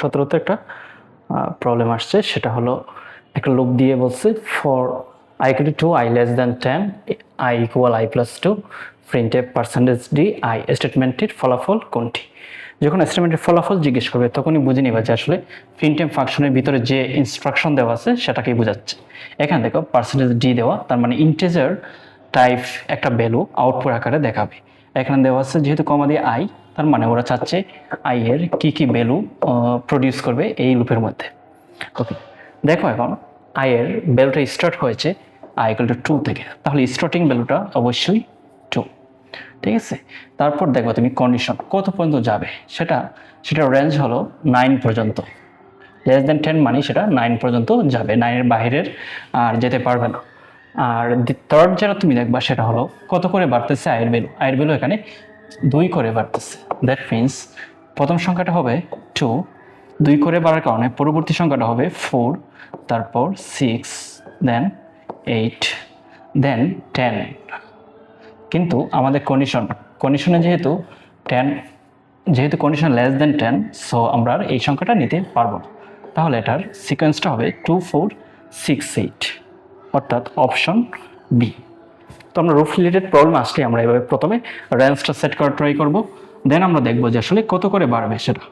17তে একটা প্রবলেম আসছে, সেটা হলো একটা লুপ দিয়ে বলছে for I equal to 2, I less than 10, I equal I plus 2, printf %d I স্টেটমেন্টের ফলাফল কোনটি। যখন স্টেটমেন্টের ফলাফল জিজ্ঞেস করবে তখনই বুঝে নিবা যে আসলে printf ফাংশনের ভিতরে যে ইনস্ট্রাকশন দেওয়া আছে সেটাকেই বোঝাচ্ছে। এখানে দেখো %d দেওয়া, তার মানে ইন্টিজার টাইপ একটা ভ্যালু আউটপুট আকারে দেখাবে। এখানে দেওয়া আছে যেহেতু কমা দিয়ে আই, তার মানে ওরা চাচ্ছে আই এর কি ভ্যালু প্রডিউস করবে এই লুপের মধ্যে। ওকে, দেখো এখন আই এর ভ্যালুটা স্টার্ট হয়েছে আই ইকুয়াল টু 2 থেকে, তাহলে স্টার্টিং ভ্যালুটা অবশ্যই 2। ঠিক আছে, তারপর দেখো তুমি কন্ডিশন কত পর্যন্ত যাবে, সেটা রেঞ্জ হলো 9 পর্যন্ত। লেস দেন 10 মানে সেটা 9 পর্যন্ত যাবে, 9-এর বাইরের আর যেতে পারবে না। আর থার্ড যেটা তুমি দেখবা সেটা হলো কত করে বাড়তেছে আয়ের ভ্যালু এখানে 2 করে বাড়তেছে। দ্যাট মিনস প্রথম সংখ্যাটা হবে 2, 2 করে বাড়ার কারণে পরবর্তী সংখ্যাটা হবে 4, তারপর 6, দেন 8, দেন 10। কিন্তু আমাদের কন্ডিশনে যেহেতু কন্ডিশন লেস দেন 10, সো আমরা আর এই সংখ্যাটা নিতে পারবো না। তাহলে এটার সিকোয়েন্সটা হবে 2, 4, 6, 8, অর্থাৎ অপশন বি। তো আমরা রুফ রিলেটেড প্রবলেম আসলে আমরা এভাবে প্রথমে রেঞ্জটা সেট করার ট্রাই করব, দেন আমরা দেখবো যে আসলে কত করে বাড়বে সেটা।